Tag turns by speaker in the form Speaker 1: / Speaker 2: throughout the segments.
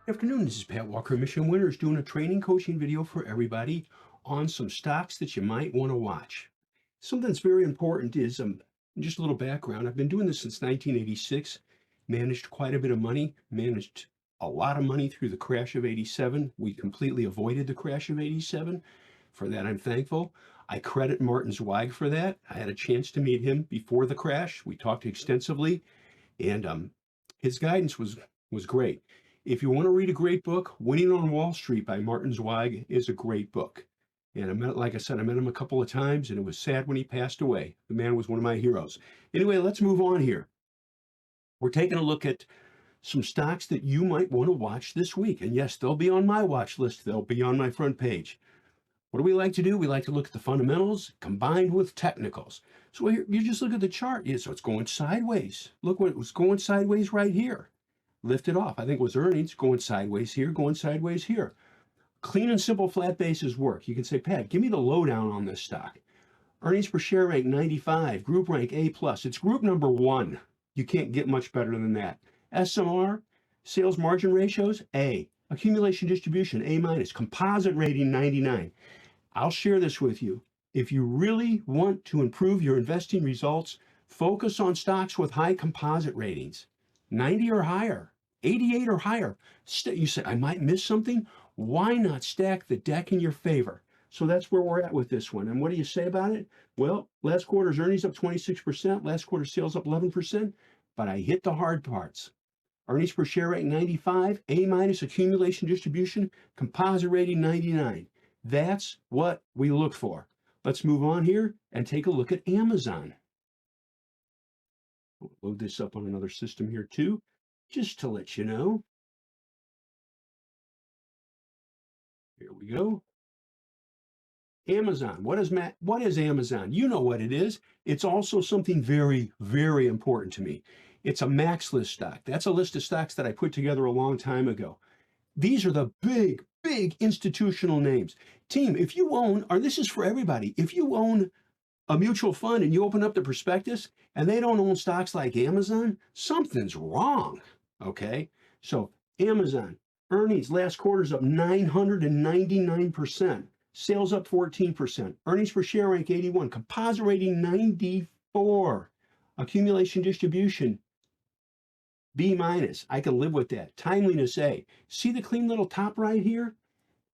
Speaker 1: Good afternoon, this is Pat Walker, Mission Winners, doing a training coaching video for everybody on some stocks that you might want to watch. Something that's very important is just a little background. I've been doing this since 1986, managed quite a bit of money, managed a lot of money through the crash of 87. We completely avoided the crash of 87. For that, I'm thankful. I credit Martin Zweig for that. I had a chance to meet him before the crash. We talked extensively, and his guidance was great. If you want to read a great book, Winning on Wall Street by Martin Zweig is a great book. And like I said, I met him a couple of times, and it was sad when he passed away. The man was one of my heroes. Anyway, let's move on here. We're taking a look at some stocks that you might want to watch this week. And yes, they'll be on my watch list. They'll be on my front page. What do we like to do? We like to look at the fundamentals combined with technicals. So here, you just look at the chart. Yeah, so it's going sideways. Look what it was going sideways right here. Lifted off. I think it was earnings going sideways here, going sideways here. Clean and simple flat bases work. You can say, Pat, give me the lowdown on this stock. Earnings per share rank 95, group rank A+. It's group number 1. You can't get much better than that. SMR, sales margin ratios, A. Accumulation distribution, A-. Composite rating, 99. I'll share this with you. If you really want to improve your investing results, focus on stocks with high composite ratings, 90 or higher, 88 or higher. You say, I might miss something. Why not stack the deck in your favor? So that's where we're at with this one. And what do you say about it? Well, last quarter's earnings up 26%, last quarter sales up 11%, but I hit the hard parts. Earnings per share rate 95, A- accumulation distribution, composite rating 99. That's what we look for. Let's move on here and take a look at Amazon. I'll load this up on another system here too, just to let you know. Here we go. Amazon. What is Amazon? You know what it is. It's also something very, very important to me. It's a max list stock. That's a list of stocks that I put together a long time ago. These are the big, big institutional names. Team, if you own, or this is for everybody, if you own a mutual fund and you open up the prospectus and they don't own stocks like Amazon, something's wrong. Okay. So Amazon earnings last quarter's up 999%, sales up 14%, earnings per share rank 81, composite rating 94, accumulation distribution B-. I can live with that. Timeliness A. See the clean little top right here?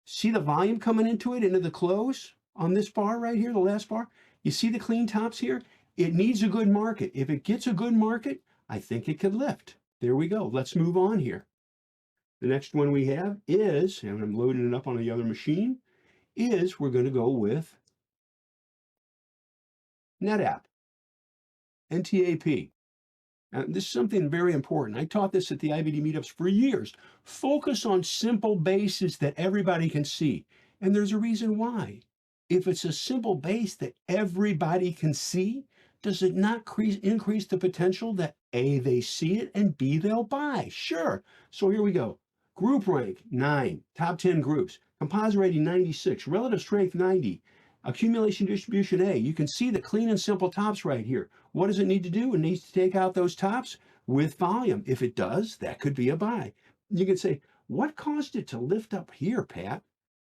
Speaker 1: See the volume coming into it, into the close on this bar right here, the last bar? You see the clean tops here? It needs a good market. If it gets a good market, I think it could lift. There we go. Let's move on here. The next one we have is, and I'm loading it up on the other machine, is we're going to go with NetApp, NTAP. This is something very important. I taught this at the IBD meetups for years. Focus on simple bases that everybody can see. And there's a reason why. If it's a simple base that everybody can see, does it not increase the potential that A, they see it, and B, they'll buy? Sure. So here we go. Group rank, 9. Top 10 groups. Composite rating, 96. Relative strength, 90. Accumulation distribution A. You can see the clean and simple tops right here. What does it need to do? It needs to take out those tops with volume. If it does, that could be a buy. You can say, what caused it to lift up here, Pat?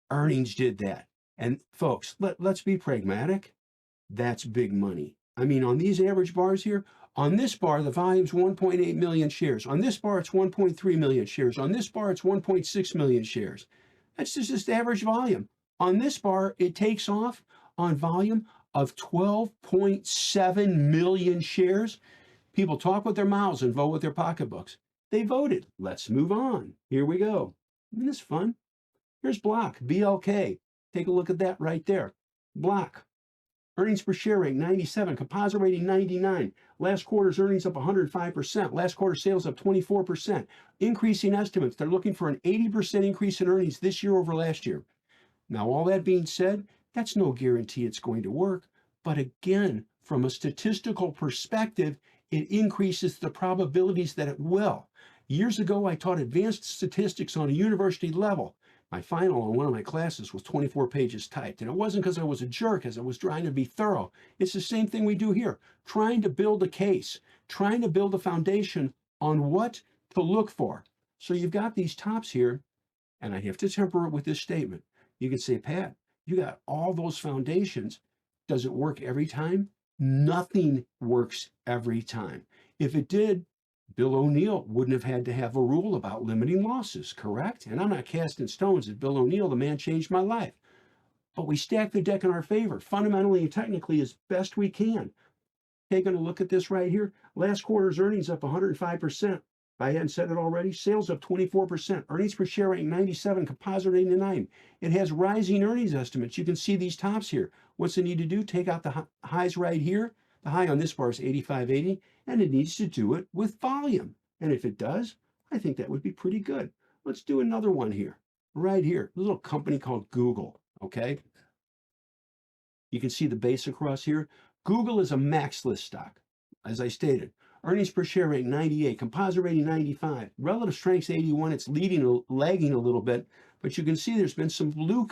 Speaker 1: Earnings did that. And folks, let's be pragmatic. That's big money. I mean, on these average bars here, on this bar, the volume's 1.8 million shares. On this bar, it's 1.3 million shares. On this bar, it's 1.6 million shares. That's just average volume. On this bar, it takes off on volume of 12.7 million shares. People talk with their mouths and vote with their pocketbooks. They voted. Let's move on. Here we go. Isn't this fun? Here's Block, BLK. Take a look at that right there. Block. Earnings per share rate, 97. Composite rating, 99. Last quarter's earnings up 105%. Last quarter sales up 24%. Increasing estimates. They're looking for an 80% increase in earnings this year over last year. Now, all that being said, that's no guarantee it's going to work. But again, from a statistical perspective, it increases the probabilities that it will. Years ago, I taught advanced statistics on a university level. My final on one of my classes was 24 pages typed. And it wasn't because I was a jerk, as I was trying to be thorough. It's the same thing we do here, trying to build a case, trying to build a foundation on what to look for. So you've got these tops here, and I have to temper it with this statement. You can say, Pat, you got all those foundations. Does it work every time? Nothing works every time. If it did, Bill O'Neill wouldn't have had to have a rule about limiting losses, correct? And I'm not casting stones at Bill O'Neill. The man changed my life. But we stack the deck in our favor, fundamentally and technically as best we can. Taking a look at this right here, last quarter's earnings up 105%. If I hadn't said it already, sales up 24%, earnings per share rate 97, composite 89. It has rising earnings estimates. You can see these tops here. What's it need to do? Take out the highs right here. The high on this bar is 85.80, and it needs to do it with volume. And if it does, I think that would be pretty good. Let's do another one here, right here. A little company called Google, okay? You can see the base across here. Google is a max list stock, as I stated. Earnings per share rate 98, composite rating 95, relative strength 81. It's lagging a little bit, but you can see there's been some blue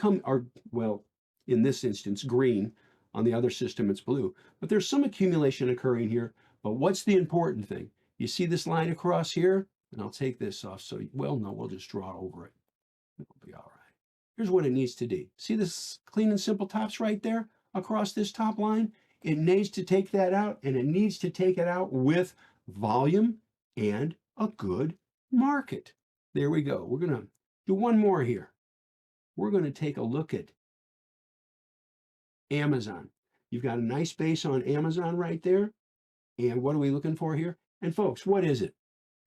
Speaker 1: well, in this instance, green. On the other system, it's blue. But there's some accumulation occurring here. But what's the important thing? You see this line across here? And I'll take this off. So, well, no, we'll just draw over it. It'll be all right. Here's what it needs to do. See this clean and simple tops right there across this top line? It needs to take that out, and it needs to take it out with volume and a good market. There we go. We're going to do one more here. We're going to take a look at Amazon. You've got a nice base on Amazon right there. And what are we looking for here? And folks, what is it?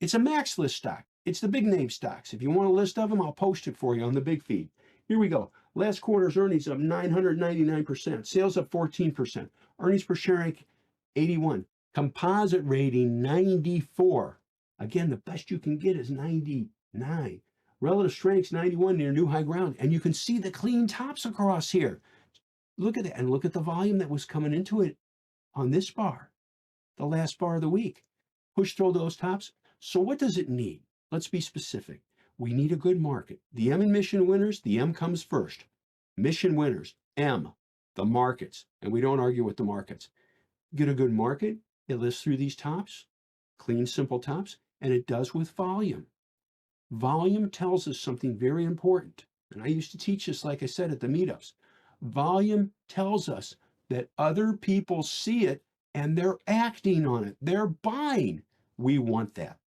Speaker 1: It's a max list stock. It's the big name stocks. If you want a list of them, I'll post it for you on the big feed. Here we go. Last quarter's earnings up 999%. Sales up 14%. Earnings per share 81. Composite rating 94. Again, the best you can get is 99. Relative strengths 91 near new high ground. And you can see the clean tops across here. Look at that. And look at the volume that was coming into it on this bar, the last bar of the week. Push through those tops. So what does it need? Let's be specific. We need a good market. The M in mission winners, the M comes first. Mission winners, M, the markets. And we don't argue with the markets. Get a good market. It lives through these tops, clean, simple tops, and it does with volume. Volume tells us something very important. And I used to teach this, like I said, at the meetups. Volume tells us that other people see it and they're acting on it. They're buying. We want that.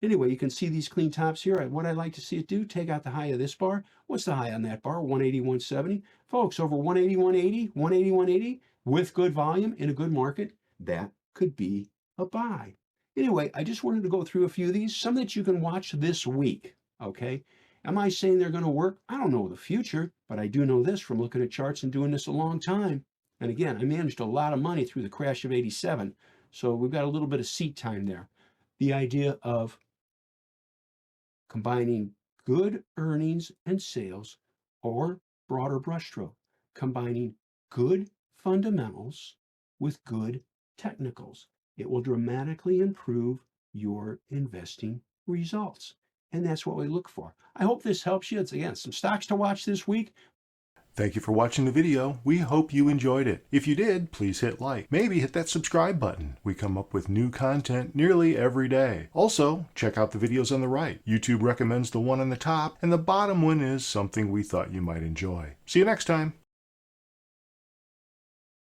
Speaker 1: Anyway, you can see these clean tops here. What I'd like to see it do, take out the high of this bar. What's the high on that bar? 180, 170. Folks, over 180, 180, 180, 180, with good volume in a good market, that could be a buy. Anyway, I just wanted to go through a few of these, some that you can watch this week, okay? Am I saying they're going to work? I don't know the future, but I do know this from looking at charts and doing this a long time. And again, I managed a lot of money through the crash of 87, so we've got a little bit of seat time there. The idea of combining good earnings and sales, or broader brushstroke, combining good fundamentals with good technicals. It will dramatically improve your investing results. And that's what we look for. I hope this helps you. It's, again, some stocks to watch this week.
Speaker 2: Thank you for watching the video. We hope you enjoyed it. If you did, please hit like. Maybe hit that subscribe button. We come up with new content nearly every day. Also, check out the videos on the right. YouTube recommends the one on the top, and the bottom one is something we thought you might enjoy. See you next time.